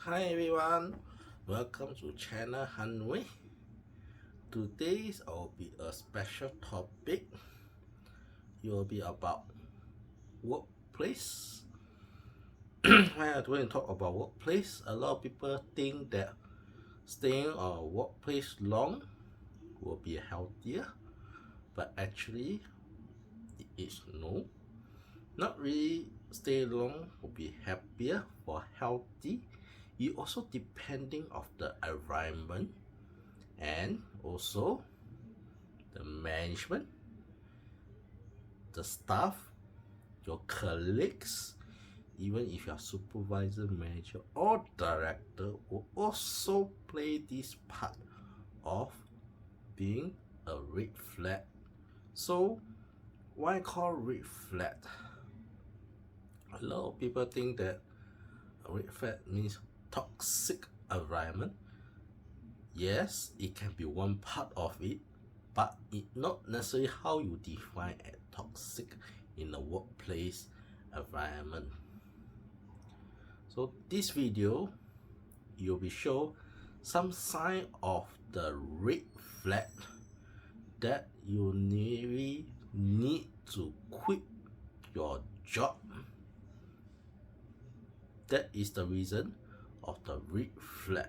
Hi everyone, welcome to channel Hanwei. Today's will be a special topic. It will be about workplace. When I'm going to talk about workplace, a lot of people think that staying on a workplace long will be healthier, but actually it is no. Not really stay long will be happier or healthy. It also depending of the environment and also the management, the staff, your colleagues, even if your supervisor, manager, or director will also play this part of being a red flag. So, why call red flag? A lot of people think that a red flag means toxic environment. Yes, it can be one part of it, but it not necessarily how you define a toxic in the workplace environment. So this video you'll be show some sign of the red flag that you really need to quit your job. That is the reason of the red flag.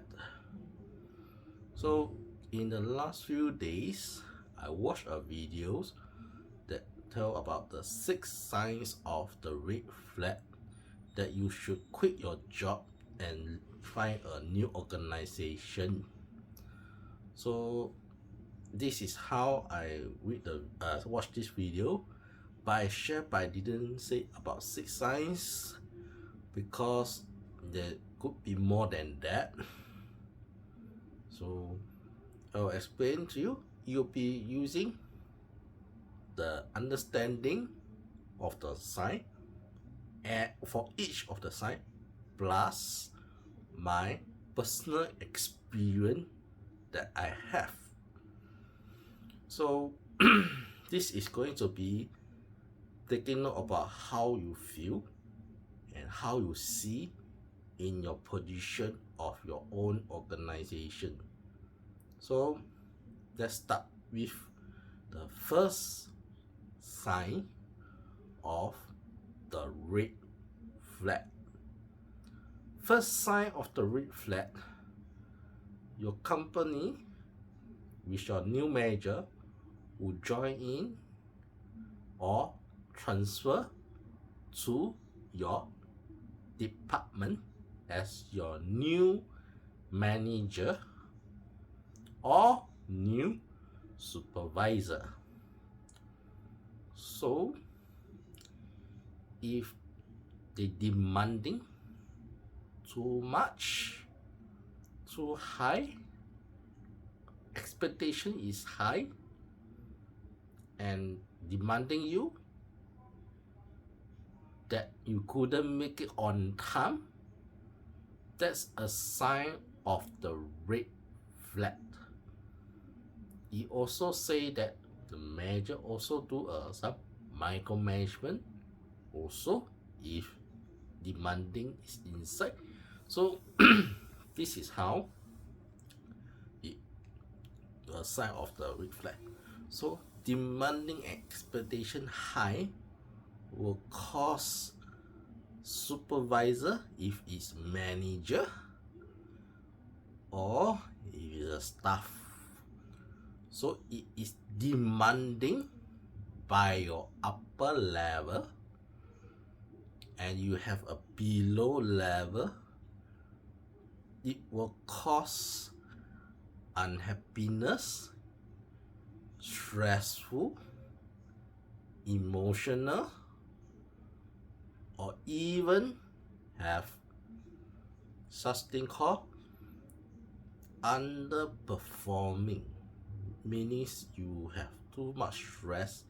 So in the last few days, I watched a videos that tell about the 6 signs of the red flag that you should quit your job and find a new organization. So this is how I watch this video, but I share but I didn't say about 6 signs because there could be more than that. So I'll explain to you. You'll be using the understanding of the sign and for each of the sign plus my personal experience that I have. So this is going to be taking note about how you feel and how you see in your position of your own organization. So let's start with the first sign of the red flag. First sign of the red flag, your company with your new manager will join in or transfer to your department as your new manager or new supervisor. So if they demanding too much, too high, expectation is high and demanding you that you couldn't make it on time, that's a sign of the red flag. He also say that the manager also do some micromanagement also if demanding is inside. So this is how it a sign of the red flag. So demanding expectation high will cause supervisor, if it's manager or if it's a staff, so it is demanding by your upper level and you have a below level, it will cause unhappiness, stressful, emotional, or even have such thing called underperforming, meaning you have too much stress,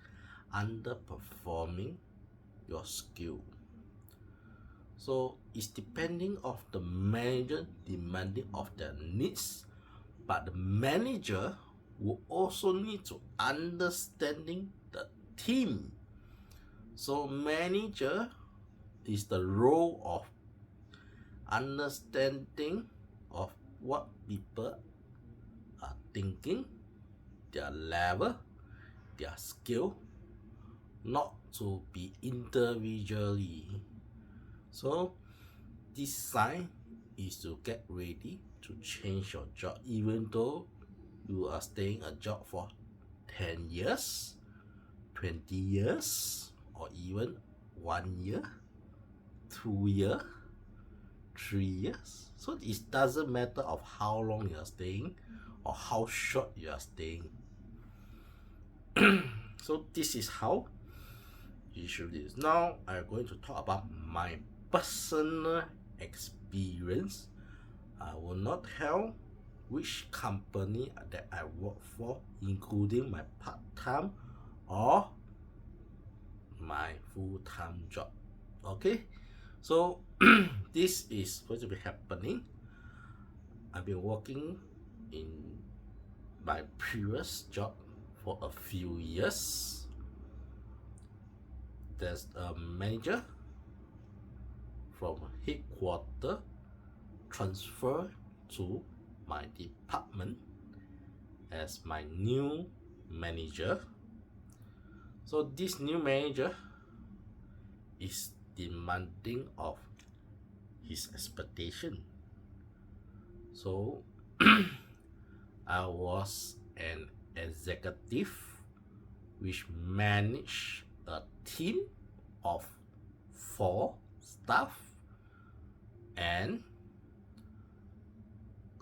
underperforming your skill. So it's depending of the manager demanding of their needs, but the manager will also need to understanding the team. So manager is the role of understanding of what people are thinking, their level, their skill, not to be individually. So this sign is to get ready to change your job, even though you are staying a job for 10 years, 20 years, or even 1 year, 2 years, 3 years. So it doesn't matter of how long you are staying or how short you are staying. So this is how you should do. Now I'm going to talk about my personal experience. I will not tell which company that I work for, including my part-time or my full-time job. Okay, so this is going to be happening. I've been working in my previous job for a few years. There's a manager from headquarters transfer to my department as my new manager. So this new manager is demanding of his expectation. So I was an executive which managed a team of 4 staff and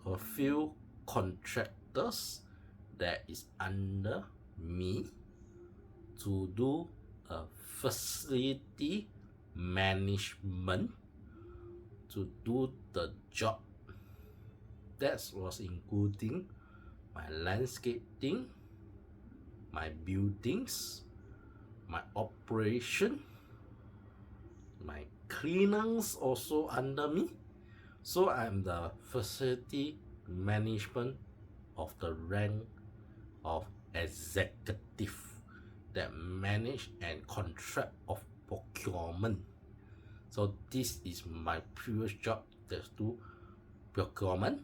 a few contractors that is under me to do a facility management to do the job. That was including my landscaping, my buildings, my operation, my cleaners also under me. So I'm the facility management of the rank of executive that manage and contract of procurement. So this is my previous job, that's do procurement,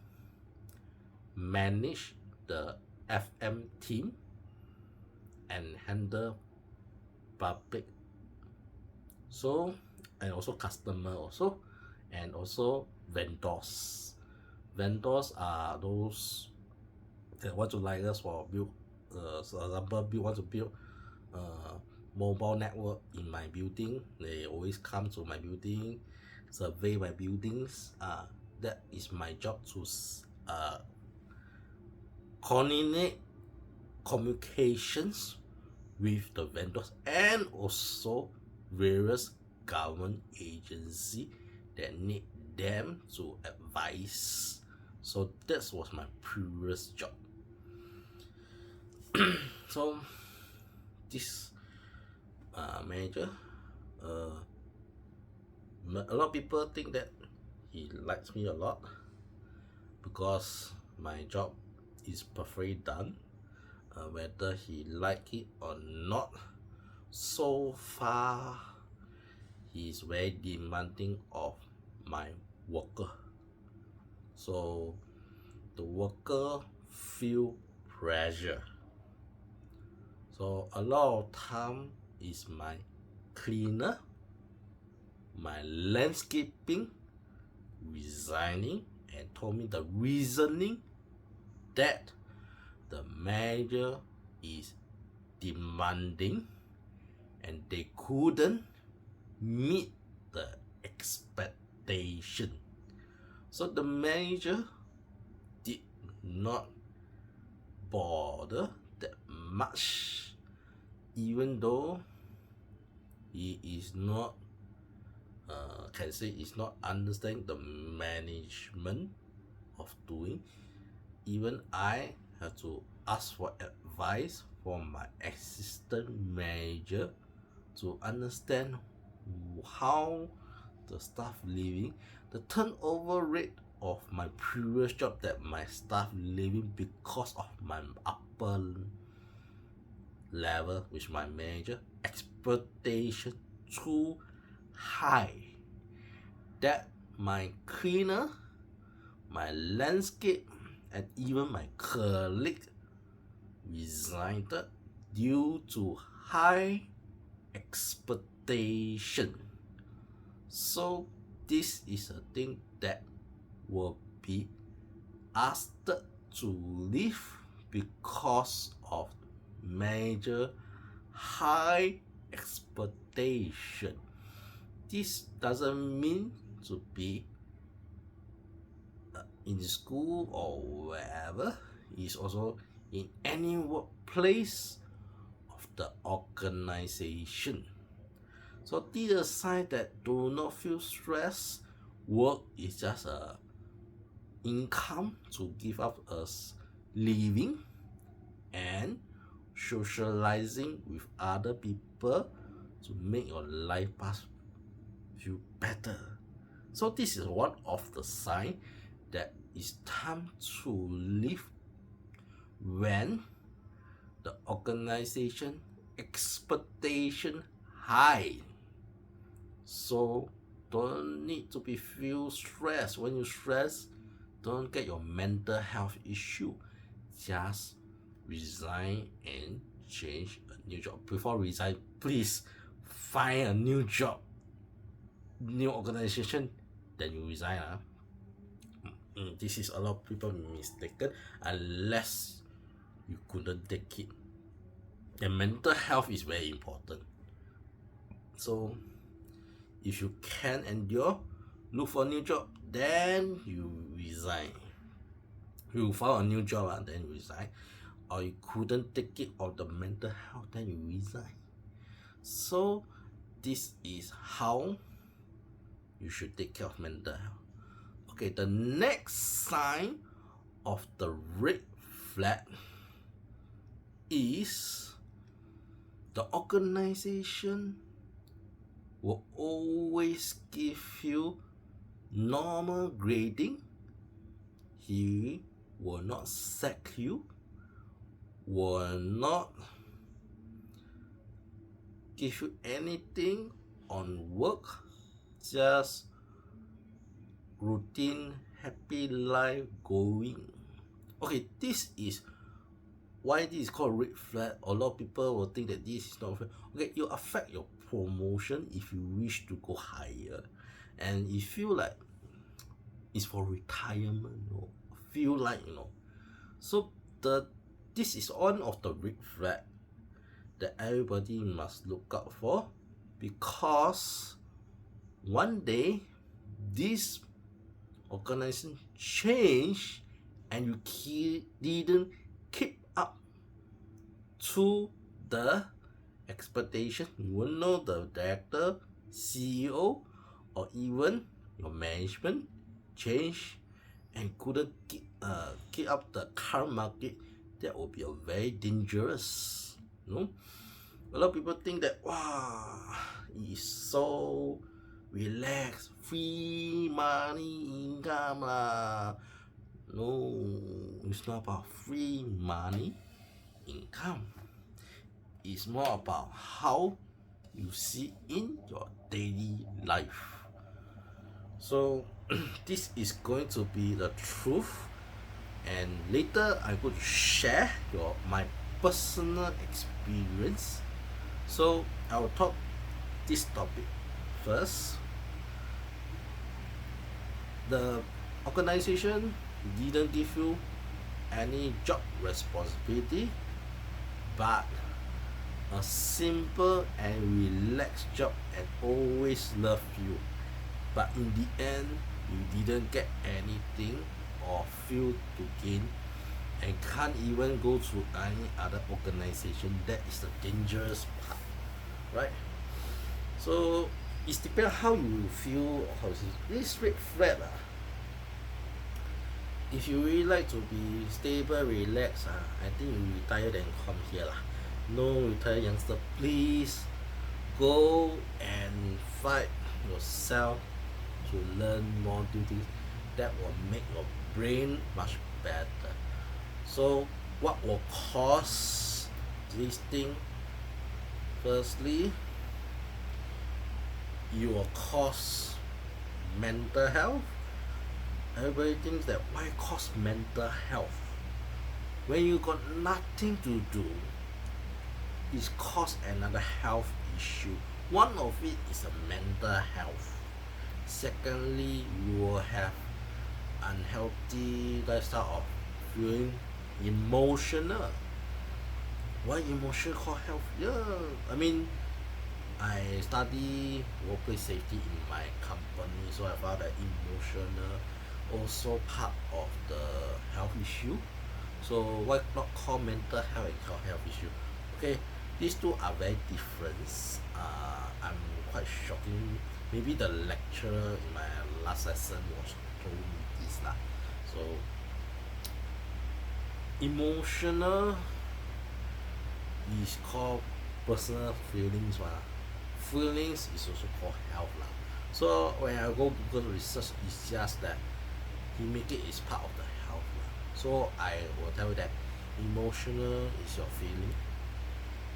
manage the FM team and handle public, so and also customer also, and also vendors. Vendors are those that want to like us for build, for example, want to build mobile network in my building. They always come to my building, survey my buildings. That is my job to coordinate communications with the vendors and also various government agency that need them to advise. So that was my previous job. So this manager, a lot of people think that he likes me a lot because my job is perfectly done. Whether he like it or not, so far he is very demanding of my worker. So the worker feel pressure. So a lot of time is my cleaner, my landscaping resigning, and told me the reasoning that the manager is demanding and they couldn't meet the expectation. So the manager did not bother that much, even though he is not can say is not understanding the management of doing. Even I have to ask for advice from my assistant manager to understand how the staff leaving, the turnover rate of my previous job, that my staff leaving because of my upper level with my manager expectation too high. That my cleaner, my landscape, and even my colleague resigned due to high expectation. So this is a thing that will be asked to leave because of major high expectation. This doesn't mean to be in school or wherever. It's also in any workplace of the organization. So these are signs that do not feel stress. Work is just a income to give up us living and socializing with other people to make your life path feel better. So this is one of the signs that it's time to leave when the organization expectation high. So don't need to be feel stressed. When you stress, don't get your mental health issue. Just resign and change a new job. Before resign, please find a new job, new organization, then you resign. This is a lot of people mistaken unless you couldn't take it. And mental health is very important. So if you can endure, look for a new job, then you resign. You found a new job and then you resign, or you couldn't take it or the mental health, then you resign. So this is how you should take care of mental health. Okay, the next sign of the red flag is the organization will always give you normal grading. He will not sack you, will not give you anything on work, just routine, happy life going. Okay, this is why this is called red flag. A lot of people will think that this is not fair. Okay, you affect your promotion if you wish to go higher, and you feel like it's for retirement, feel like, so this is one of the red flag that everybody must look out for, because one day this organization change and you didn't keep up to the expectation. You will know the director, CEO, or even your management change and couldn't keep up the current market. That will be a very dangerous. A lot of people think that wow, it's so relaxed, free money income lah. No, it's not about free money income. It's more about how you see in your daily life. So this is going to be the truth, and later I'm going to share my personal experience. So I will talk this topic first. The organization didn't give you any job responsibility, but a simple and relaxed job and always love you, but in the end you didn't get anything or feel to gain and can't even go to any other organization. That is the dangerous part, right? So it depends how you feel. How is this red flag if you really like to be stable, relaxed, I think you retire then come here lah. No retired youngster, please go and fight yourself to learn more duties. That will make your brain much better. So what will cause this thing? Firstly, you will cause mental health. Everybody thinks that why cause mental health? When you got nothing to do, it's cause another health issue. One of it is a mental health. Secondly, you will have unhealthy lifestyle of feeling emotional. Why emotion called health? Yeah, I mean, I study workplace safety in my company, so I found that emotional also part of the health issue. So why not call mental health and call health issue? Okay, these two are very different. I'm quite shocking. Maybe the lecturer in my last lesson was told me this lah. So emotional is called personal feelings lah. Feelings is also called health lah. So when I go Google research, it's just that he make it is part of the health lah. So I will tell you that emotional is your feeling.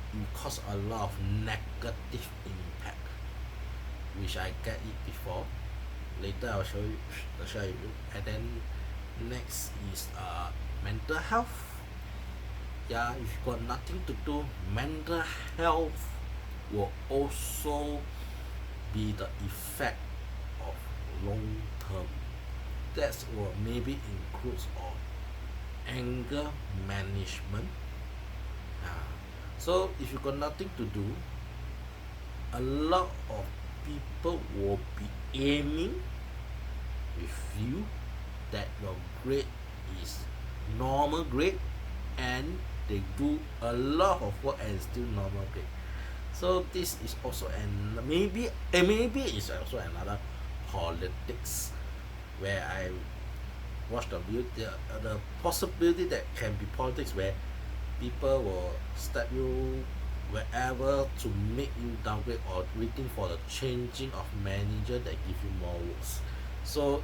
It cause a lot of negative impact, which I get it before. Later I'll show you. And then next is mental health. Yeah, if you got nothing to do, mental health will also be the effect of long term. That's what maybe includes of anger management. So if you got nothing to do, a lot of people will be aiming with you that your grade is normal grade, and they do a lot of work and still normal grade. So this is also maybe it's also another politics where I watch the view the possibility that can be politics where people will step you wherever to make you downgrade or waiting for the changing of manager that give you more works. So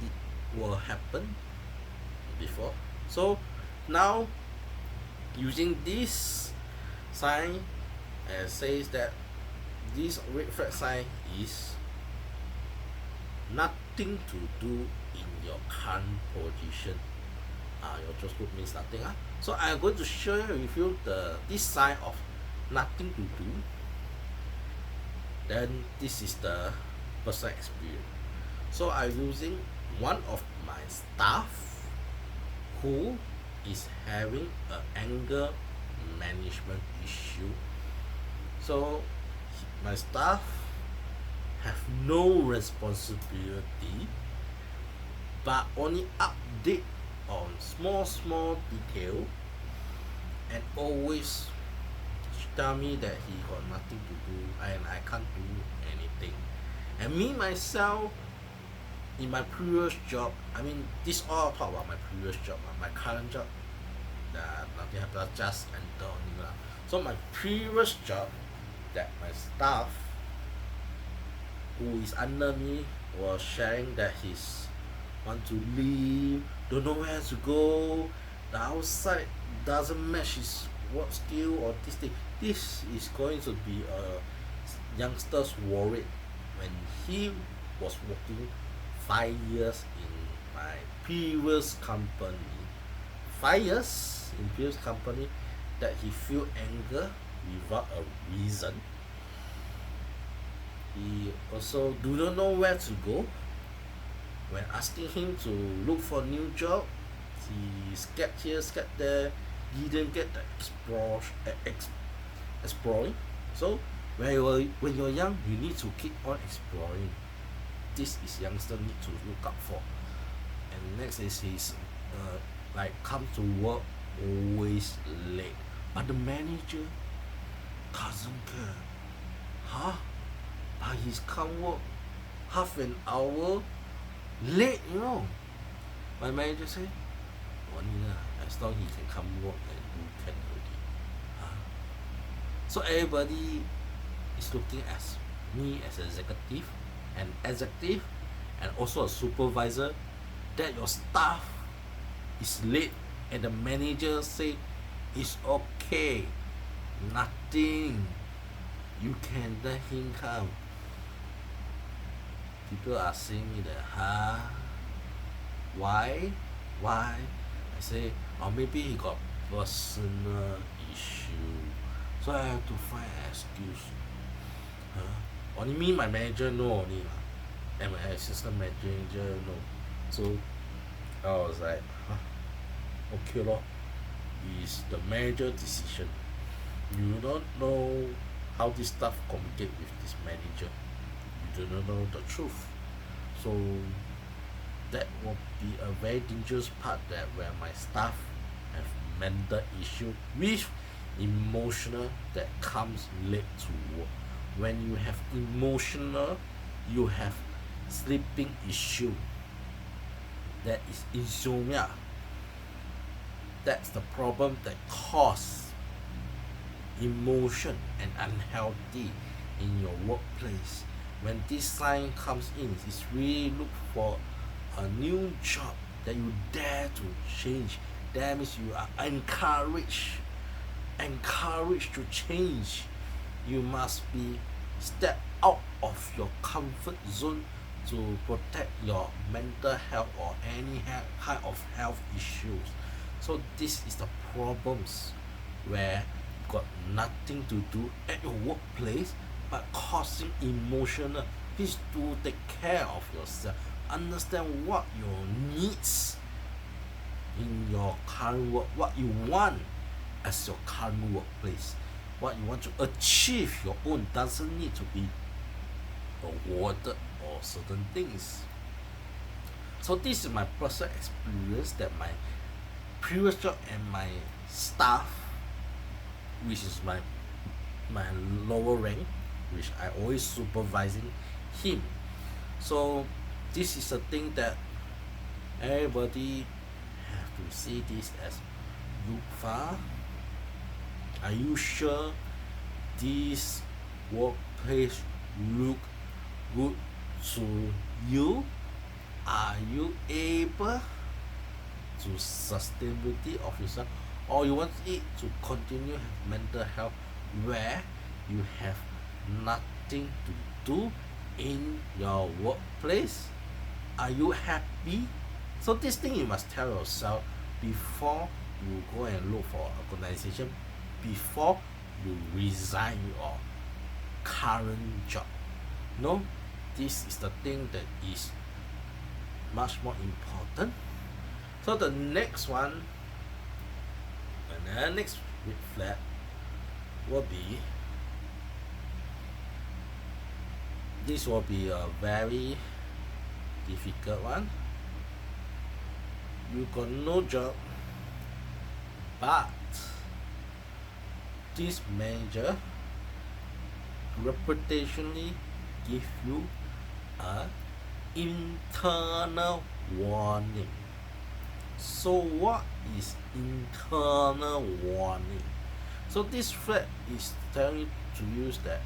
it will happen before. So now using this sign and says that this red flag sign is nothing to do in your current position. Your job scope means nothing. So I'm going to share with you this sign of nothing to do. Then this is the personal experience. So I'm using one of my staff who is having an anger management issue. So my staff have no responsibility but only update on small detail and always tell me that he got nothing to do and I can't do anything. And me myself in my previous job, I mean this all talk about my previous job. My current job nothing happened, just enter only lah. So my previous job that my staff who is under me was sharing that he's want to leave, don't know where to go, the outside doesn't match his work skill or this thing. This is going to be a youngster's worried when he was working 5 years in my previous company. 5 years in previous company that he feel anger without a reason. He also do not know where to go. When asking him to look for a new job, he scared here, scared there, didn't get the exploring. So when you're young, you need to keep on exploring. This is youngster need to look up for. And next is his like come to work always late, but the manager doesn't care. But he's come work half an hour late, My manager say, as long he can come work and you can already. So everybody is looking at me as an executive and also a supervisor, that your staff is late and the manager say it's okay, nothing, you can let him come. people are saying me that, why? Why? I say, or maybe he got personal issue. So I have to find an excuse. Only me, my manager know only lah. And my assistant manager know. So I was like, okay lor. It's the manager decision. You don't know how this stuff communicate with this manager. You do not know the truth. So that will be a very dangerous part, that where my staff have mental issue with emotional that comes late to work. When you have emotional, you have sleeping issue. That is insomnia. That's the problem that cause emotion and unhealthy in your workplace. When this sign comes in, it's really look for a new job that you dare to change. That means you are encouraged to change. You must be step out of your comfort zone to protect your mental health or any kind of health issues. So this is the problems where you got nothing to do at your workplace but causing emotional. Please do take care of yourself. Understand what your needs in your current work, what you want as your current workplace, what you want to achieve your own. Doesn't need to be awarded or certain things. So this is my personal experience, that my previous job and my staff, which is my lower rank, which I always supervising him. So this is a thing that everybody have to see this as, Yufa, are you sure this workplace look good to you? Are you able to sustainability of yourself, or you want it to continue have mental health where you have nothing to do in your workplace? Are you happy? So this thing you must tell yourself before you go and look for organization, before you resign your current job. No, this is the thing that is much more important. So the next one, and the next red flag will be, this will be a very difficult one. You got no job, but this manager reputationally give you a internal warning. So what is internal warning? So this flag is telling to use that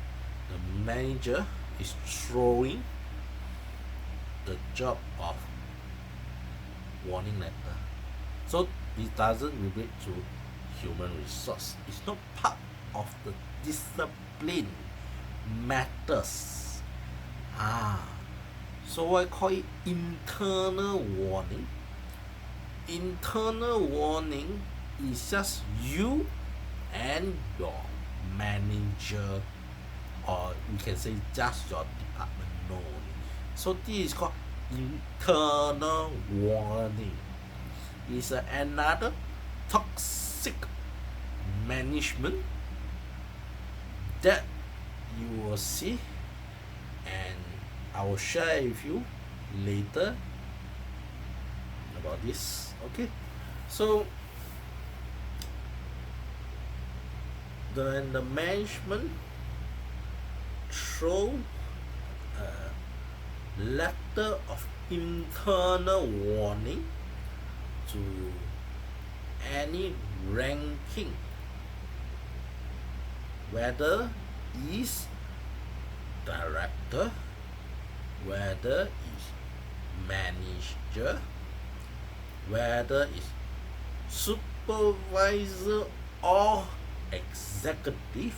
the manager is throwing the job of warning letter. So it doesn't relate to human resource. It's not part of the discipline matters. So I call it internal warning. Internal warning is just you and your manager, or you can say just your department know. So this is called internal warning. It's another toxic management that you will see, and I will share with you later about this. Okay, so the management throw a letter of internal warning to any ranking, whether is director, whether is manager, whether is supervisor or executive,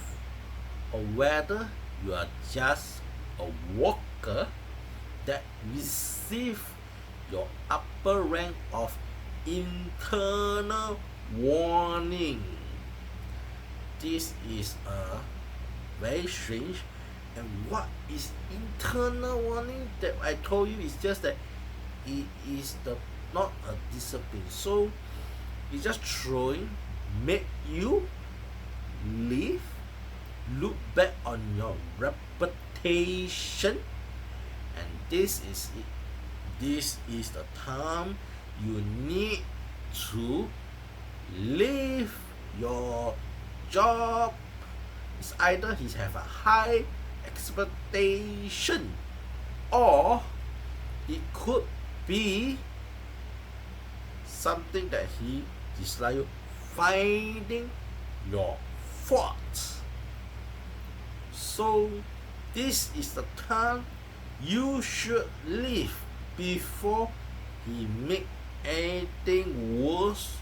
or whether you are just a worker, that receive your upper rank of internal warning. This is a very strange. And what is internal warning that I told you is just that it is the not a discipline. So it's just throwing, make you live, look back on your reputation, and this is it. This is the time you need to leave your job. It's either he have a high expectation, or it could be something that he dislike you, finding your fault. So this is the time you should leave before he make anything worse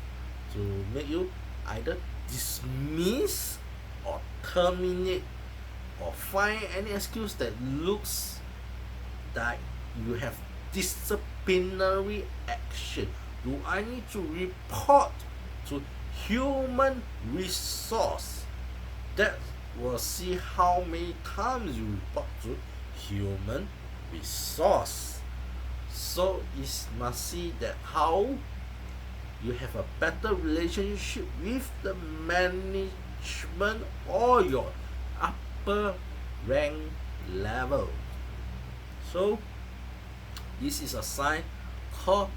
to make you either dismiss or terminate or find any excuse that looks like you have disciplinary action. Do I need to report to human resource? That will see how many times you report to human resource. So it must see that how you have a better relationship with the management or your upper rank level. So this is a sign called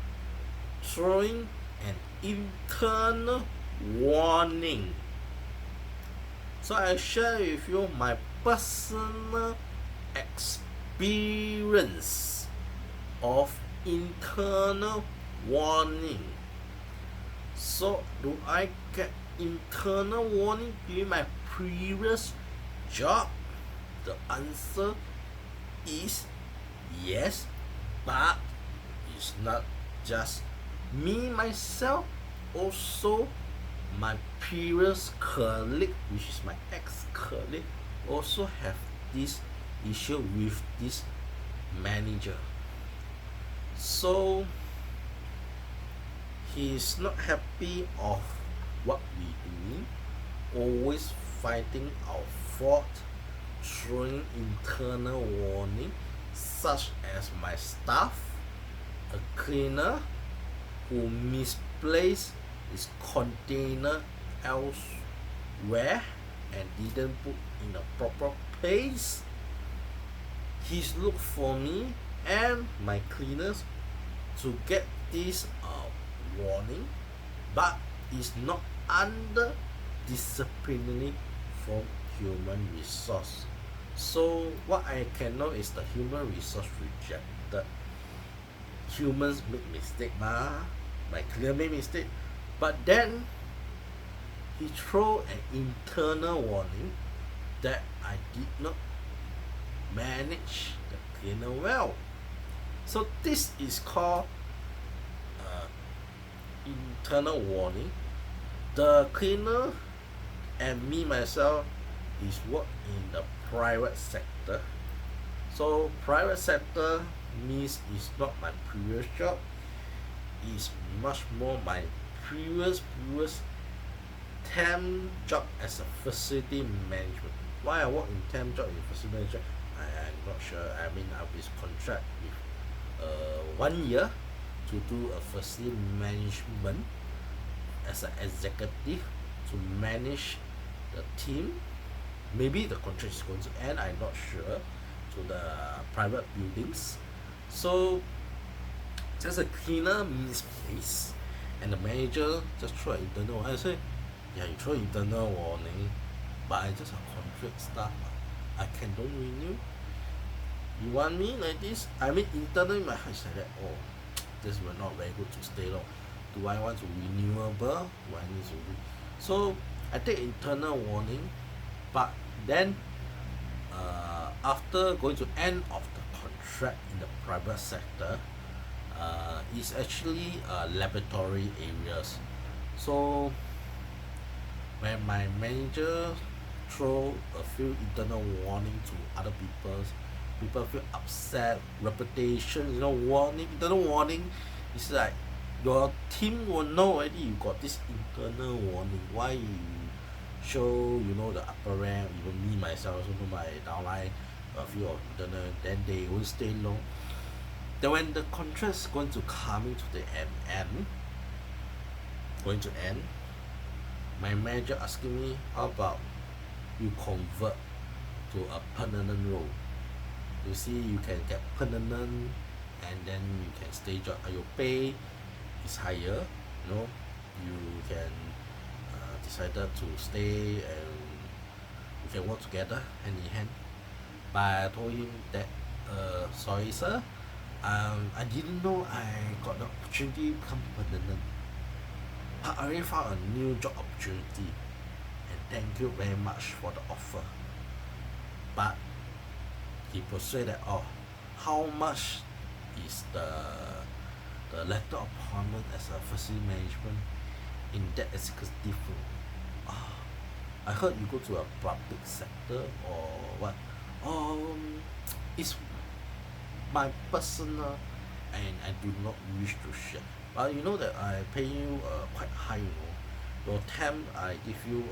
throwing an internal warning. So I share with you my personal experience of internal warning. So do I get internal warning during my previous job? The answer is yes, but it's not just me myself, also my previous colleague, which is my ex-colleague, also have this issue with this manager. So he is not happy of what we do, always fighting our fault, throwing internal warning, such as my staff, a cleaner who misplaced his container elsewhere and didn't put in a proper place. He's looked for me and my cleaners to get this warning, but is not under disciplinary from human resource. So what I can know is the human resource rejected. Humans make mistake my cleaner made mistake, but then he throw an internal warning that I did not manage the cleaner well. So this is called internal warning. The cleaner and me myself is work in the private sector. So private sector means it's not my previous job, it's much more my previous temp job as a facility management. Why I work in temp job in facility management, I'm not sure. I mean, I'll be contract with 1 year to do a facility management as an executive to manage the team. Maybe the contract is going to end, I'm not sure, to the private buildings. So just a cleaner misplaced and the manager just throw an internal. I say, yeah, you throw internal warning, but I just a contract staff. I can don't renew. You want me like this? I mean, internally my heart is like that. Oh, this will not very good to stay long. Do I want to renewable? Do I need to so I take internal warning, but then after going to end of the contract in the private sector, it's actually laboratory areas. So when my manager throw a few internal warning to other people, people feel upset, reputation, warning, internal warning. It's like your team will know already you got this internal warning. Why you show the upper rank, even me myself also know my downline a few of internal, then they won't stay long. Then when the contract's going to coming to the end, going to end, my manager asking me how about you convert to a permanent role. You see, you can get permanent and then you can stay job. Your pay is higher. You can decided to stay and we can work together hand in hand. But I told him that sorry sir, I didn't know I got the opportunity to become permanent. I already found a new job opportunity and thank you very much for the offer. But he persuaded how much is the letter of appointment as a facility management in that executive role. I heard you go to a public sector or what. It's my personal and I do not wish to share. But you know that I pay you quite high. Your temp I give you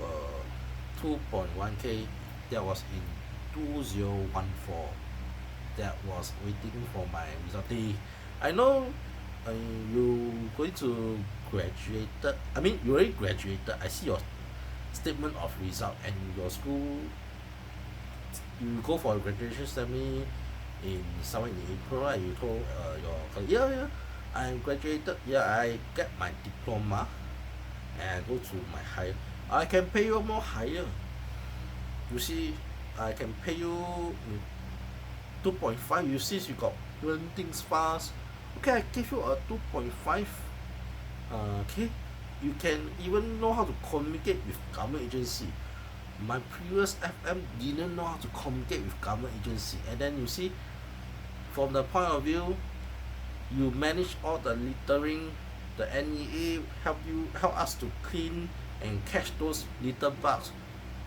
2.1k. That was in 2014. That was waiting for my result. I know you going to graduated. I mean you already graduated. I see your statement of result and your school. You go for a graduation ceremony in somewhere in April, right? You told your colleague, yeah, I graduated. Yeah, I get my diploma and go to my higher. I can pay you more higher. You see, I can pay you 2.5. You see, you got learn things fast. Okay, I give you a 2.5. Okay, you can even know how to communicate with government agency. My previous FM didn't know how to communicate with government agency, and then you see, from the point of view, you manage all the littering. The NEA help us to clean and catch those litter bugs.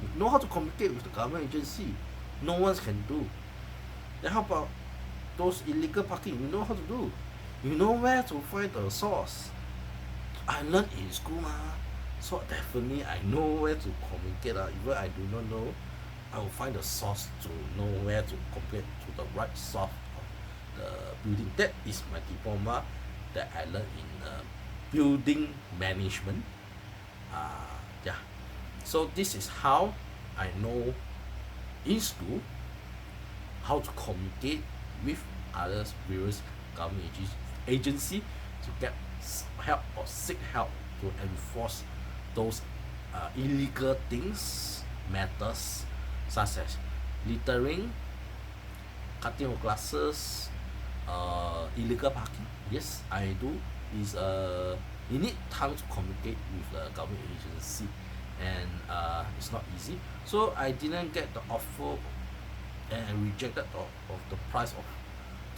You know how to communicate with the government agency. No one can do. Then how about those illegal parking? You know how to do. You know where to find the source. I learned in school so definitely I know where to communicate. Even I do not know, I will find the source to know where to communicate to the right source of the building. That is my diploma that I learned in building management. Yeah. So this is how I know in school how to communicate with others, various government agency to get help or seek help to enforce those illegal things, matters such as littering, cutting of glasses, illegal parking. Yes, I do. Is you need time to communicate with the government agency, and it's not easy. So I didn't get the offer and I rejected of the price of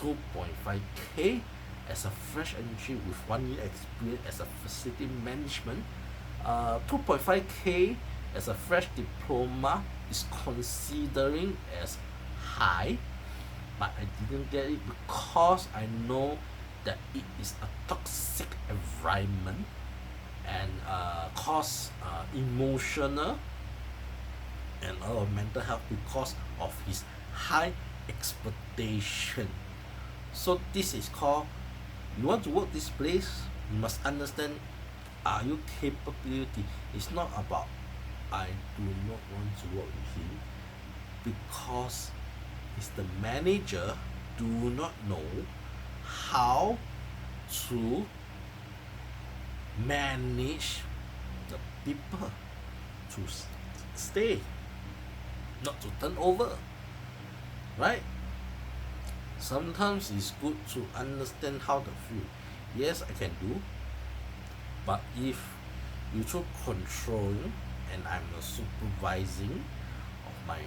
2.5k as a fresh entry with 1 year experience as a facility management. 2.5k as a fresh diploma is considering as high, but I didn't get it because I know that it is a toxic environment and cause emotional and mental health because of his high expectation. So this is called, you want to work this place, you must understand, are you capability. It's not about I do not want to work with him because it's the manager do not know how to manage the people to stay, not to turn over, right? Sometimes it's good to understand how to feel. Yes, I can do, but if you too controlling and I'm a supervising of my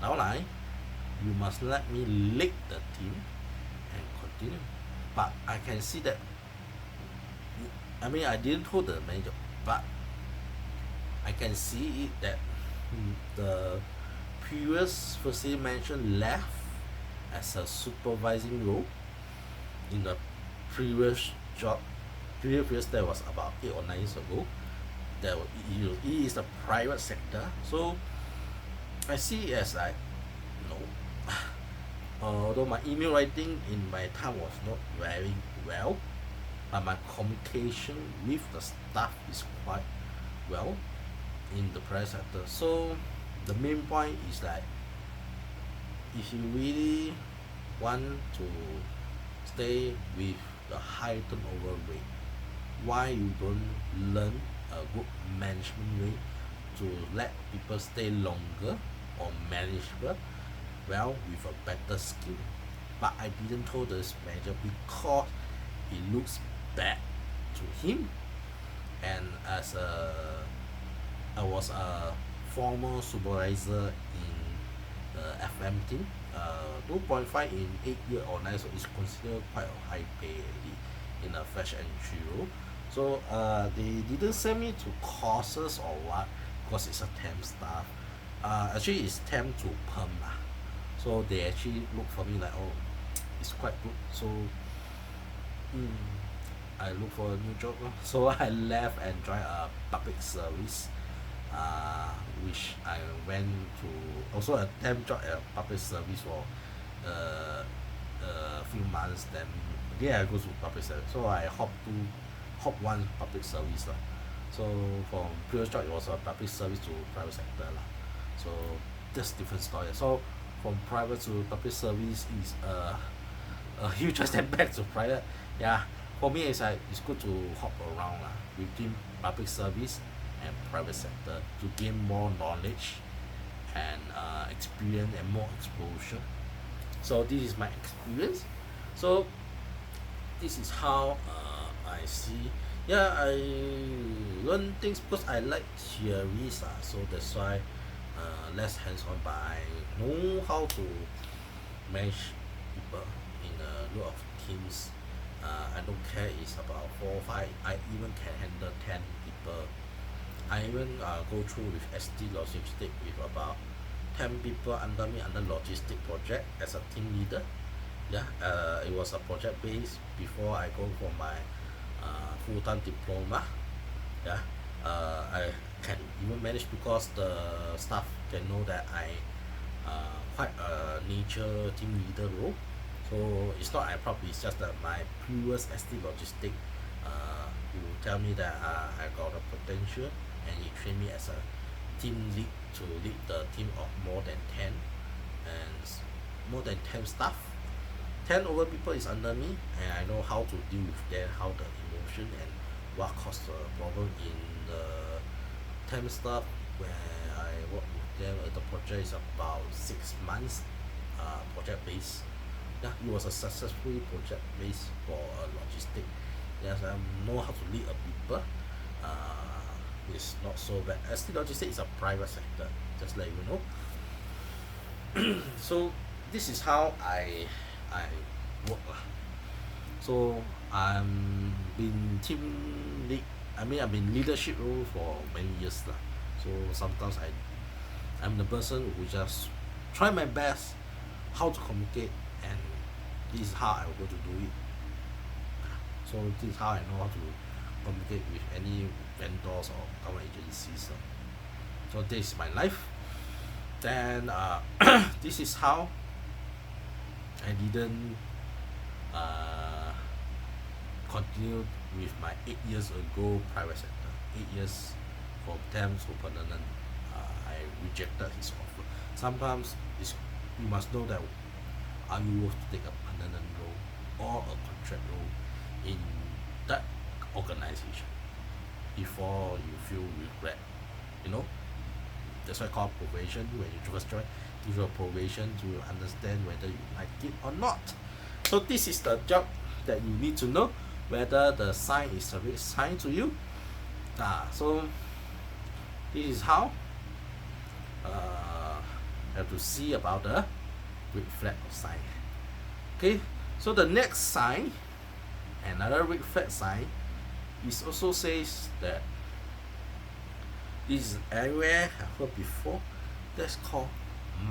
downline, you must let me lead the team and continue. But I can see that, I mean, I didn't hold the manager, but I can see it that the previous facility manager left as a supervising role in the previous job. Previous that was about 8 or 9 years ago. It is a private sector, so I see it as like, you know, although my email writing in my time was not very well, but my communication with the staff is quite well in the private sector. So the main point is that if you really want to stay with the high turnover rate, why you don't learn a good management way to let people stay longer or manageable, well, with a better skill. But I didn't told this manager because it looks bad to him, and as a I was a former supervisor in the FM team. 2.5 in 8 years or 9 so is considered quite a high pay already in a fresh entry role. So they didn't send me to courses or what because it's a temp staff. Actually it's temp to perm lah. So they actually look for me like, oh, it's quite good. So I look for a new job lor. So I left and joined a public service, which I went to also a temp job at a public service for a few months. Then again I go to public service. So I hop one public service lah. So from previous job it was a public service to private sector lah. So that's different story. So from private to public service is a huge step back to private. Yeah, for me it's like it's good to hop around lah between public service and private sector to gain more knowledge and experience and more exposure. So this is my experience. So this is how I see. Yeah, I learn things because I like theories, so that's why less hands-on, but I know how to manage people in a lot of teams. I don't care it's about 4 or 5, I even can handle 10 people. I even go through with SD logistic with about 10 people under me under logistic project as a team leader. Yeah, it was a project based before I go for my full-time diploma. Yeah, I can even manage because the staff can know that I quite a nature team leader role. So it's not I probably, it's just that my previous SD logistic who tell me that I got a potential, and he trained me as a team lead to lead the team of more than 10 and more than 10 staff. 10 over people is under me, and I know how to deal with them, how the emotion and what caused the problem in the 10 staff where I work with them. The project is about 6 months project based. Yeah, it was a successful project based for logistic. Yes, I know how to lead a people. It's not so bad. SD logistic is a private sector, just let you know. So this is how I work lah. So I'm been team lead. I've been leadership role for many years lah. So sometimes I'm the person who just try my best how to communicate, and this is how I'm going to do it. So this is how I know how to communicate with any vendors or government agencies. So this is my life. Then this is how I didn't continue with my 8 years ago private sector. 8 years from temp to permanent. I rejected his offer. Sometimes you must know that are you worth to take a permanent role or a contract role in that organization before you feel regret. You know, that's why called probation. When you first join, give you a probation to understand whether you like it or not. So this is the job that you need to know whether the sign is a red sign to you. So this is how have to see about the red flag sign. Okay, so the next sign, another red flag sign, is also says that this is area I heard before. That's called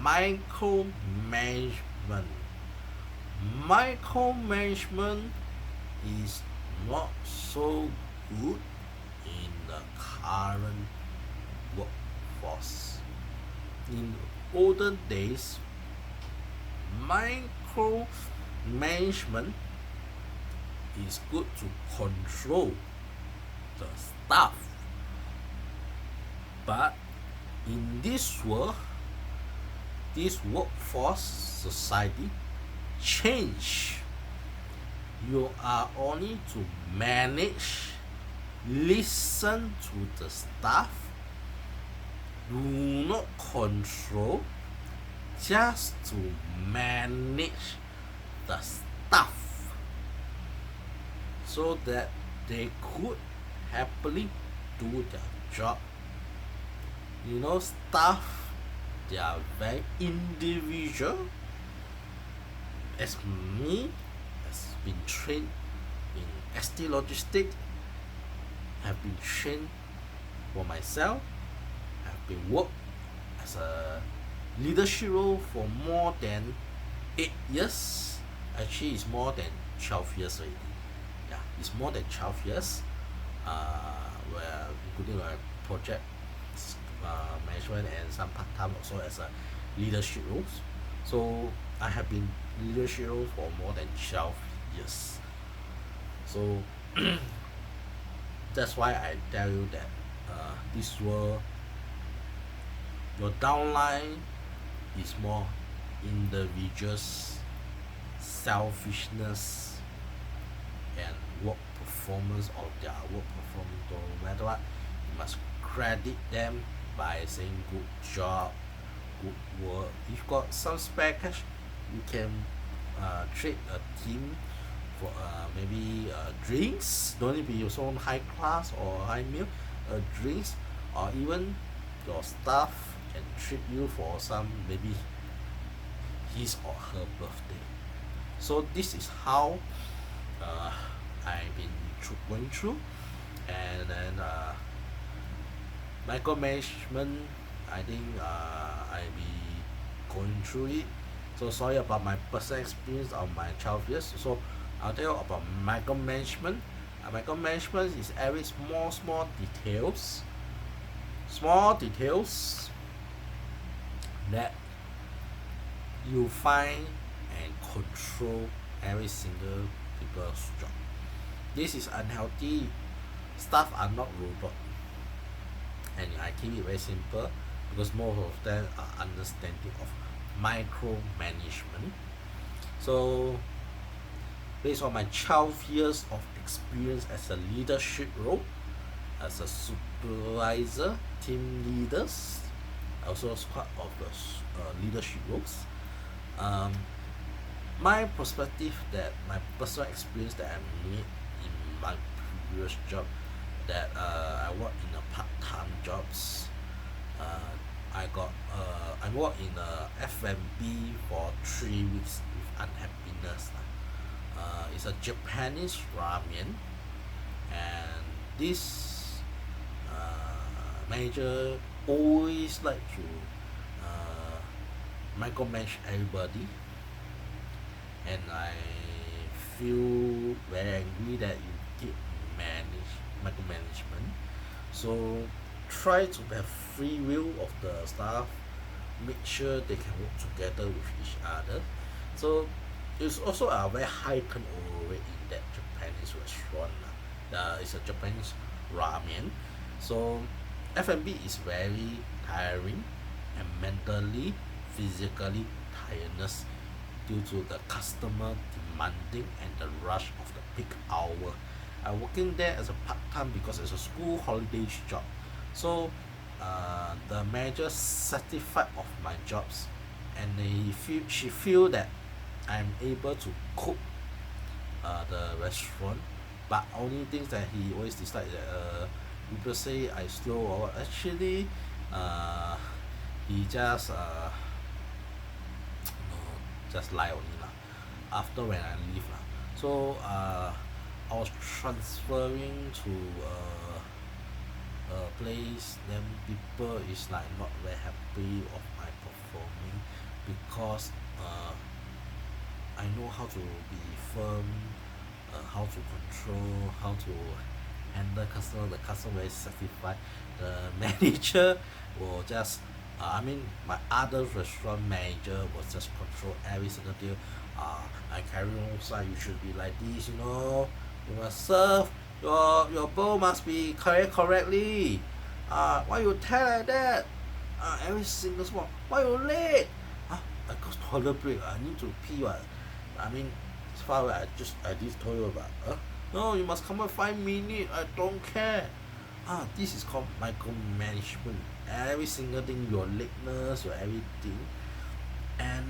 micromanagement. Micromanagement is not so good in the current workforce. In olden days, micromanagement is good to control the staff, but in this world, this workforce society change. You are only to manage, listen to the staff, do not control, just to manage the staff so that they could happily do their job. Staff, they are very individual. As me, has been trained in ST Logistics, have been trained for myself, have been worked as a leadership role for more than 8 years. Actually, it's more than 12 years already. Yeah, it's more than 12 years. Where including my project management and some part time also as a leadership roles. So I have been leadership role for more than 12 years. So that's why I tell you that this world, your downline is more individuals, selfishness, and work performance of their work performance. No matter what, you must credit them by saying good job, good work. If you got some spare cash, you can trade a team for maybe drinks. Don't need to be your own high class or high meal. Drinks, or even your staff can treat you for some maybe his or her birthday. So this is how I've been going through, and then micromanagement. I think I be going through it. So sorry about my personal experience of my 12 years. So I'll tell you about micromanagement. Micromanagement is every small details that you find and control every single people's job. This is unhealthy. Staff are not robot, and I keep it very simple because most of them are understanding of micromanagement. So based on my 12 years of experience as a leadership role, as a supervisor, team leaders, also as part of the leadership roles. My perspective, that my personal experience that I made in my previous job, that I work in a part-time jobs. I worked in a F&B for 3 weeks with unhappiness. It's a Japanese ramen, and this manager always like to micromanage everybody, and I feel very angry that you keep micromanagement. So try to have free will of the staff, make sure they can work together with each other. So it's also a very high turnover rate in that Japanese restaurant. It's a Japanese ramen. So F&B is very tiring and mentally, physically tiredness due to the customer demanding and the rush of the peak hour. I'm working there as a part time because it's a school holiday job. So the manager satisfied of my jobs, and she feel that I'm able to cook the restaurant, but only things that he always decide that people say I slow or what. Actually, he just just lie only lah. After when I leave lah, so I was transferring to a place, then people is like not very happy of my performing because I know how to be firm, how to control, how to handle customer. The customer very satisfied. The manager will just, I mean, my other restaurant manager will just control every single deal. I carry on side. You should be like this, you know. You must serve. Your bowl must be correctly. Why you tell like that? Every single spot. Why you late? I got toilet break. I need to pee. What? I mean, as far away. I just told you about. No, you must come in 5 minutes. I don't care. This is called micromanagement. Every single thing, your lateness, your everything, and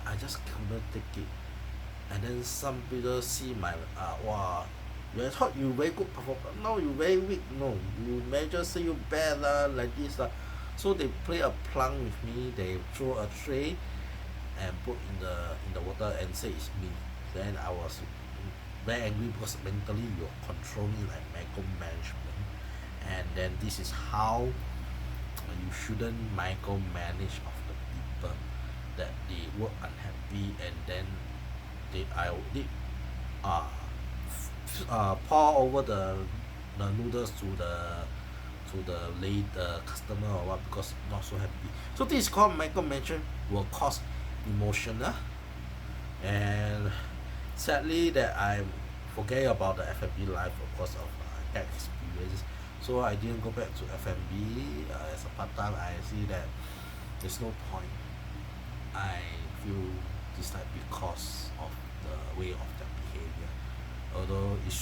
I just cannot take it. And then some people see my wow, you thought you very good performer, now you very weak. No, you manager say you bad lah, like this lah. So they play a plunk with me. They throw a tray and put in the water and say it's me. Then I was very angry because mentally you're controlling like micromanagement, and then this is how you shouldn't micromanage of the people that they work unhappy, and then I did pour over the noodles to the customer or what because not so happy. So this is called micromanagement, will cause emotional, and sadly that I forget about the F&B life because of bad experience. So I didn't go back to F&B as a part time. I see that there's no point. I feel dislike because of the way of their behavior. Although it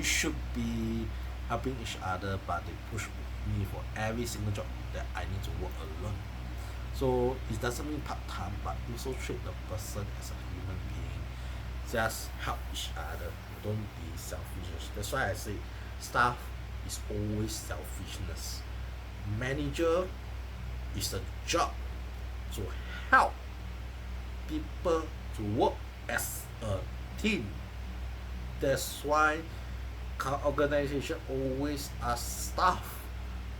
should be helping each other, but they push me for every single job that I need to work alone. So it doesn't mean part time, but also treat the person as a human being. Just help each other. Don't be selfish. That's why I say staff is always selfishness. Manager is a job to help people to work as a team. That's why organization always ask staff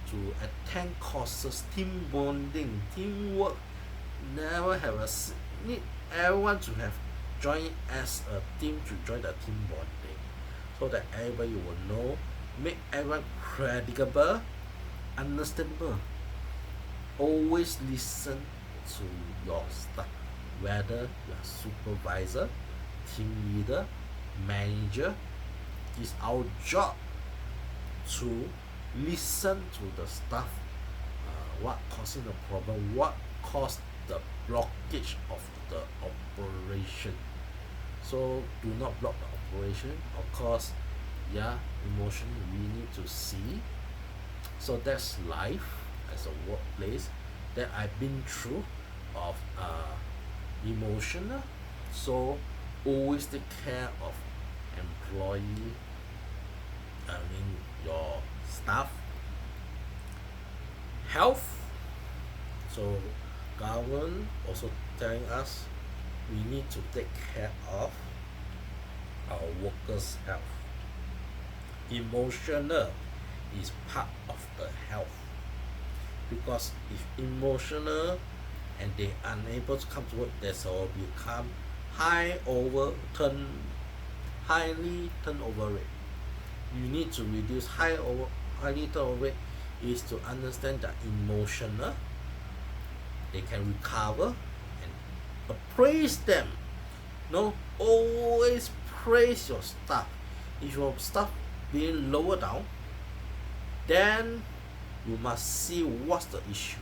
to attend courses, team bonding, teamwork. Never have need everyone to have join as a team to join the team bonding, so that everybody will know, make everyone credible, understandable. Always listen to your staff, whether you are supervisor, team leader, manager. It's our job to listen to the staff, what causing the problem, what caused the blockage of the operation. So do not block the operation. Of course, yeah, emotion we need to see. So that's life as a workplace that I've been through of emotional. So always take care of employee, I mean your staff health. So government also telling us we need to take care of our workers' health. Emotional is part of the health, because if emotional and they unable to come to work, that's all become highly turnover rate. You need to reduce highly turnover rate is to understand that emotional they can recover and appraise them. No, always praise your staff. If your staff being lower down, then you must see what's the issue.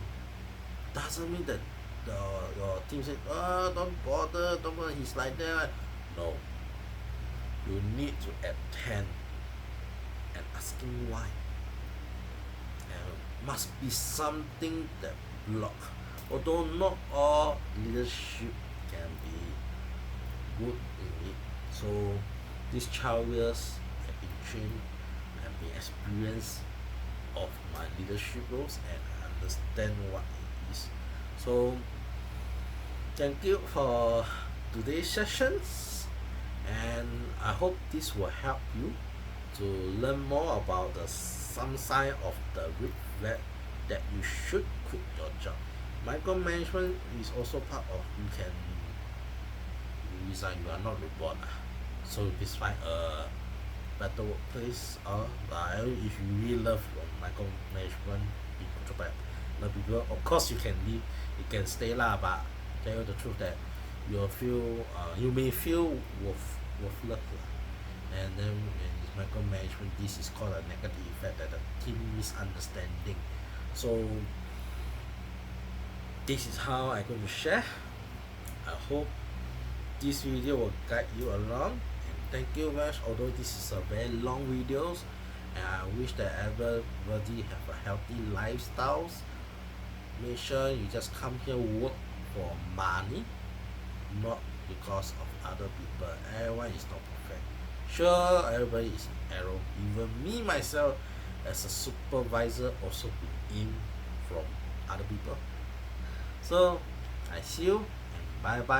Doesn't mean that your team said, don't bother, he's like that. No, you need to attend and asking why. Must be something that block. Although not all leadership can be good in it. So these 12 years have been trained and been experienced of my leadership roles, and I understand what it is. So thank you for today's sessions, and I hope this will help you to learn more about some sign of the red flag that you should quit your job. Micromanagement is also part of you can resign, you are not reborn. So please find a better workplace, or if you really love your micromanagement, people, love people, of course you can leave, you can stay lah, but tell you the truth that you'll feel you may feel worthless lah. And then in this micromanagement, this is called a negative effect, that the team misunderstanding. So this is how I'm going to share. I hope this video will guide you along, and thank you very much. Although this is a very long videos, and I wish that everybody have a healthy lifestyles. Make sure you just come here work for money, not because of other people. Everyone is not perfect. Sure, everybody is an error. Even me myself as a supervisor also been in from other people. So I see you, and bye bye.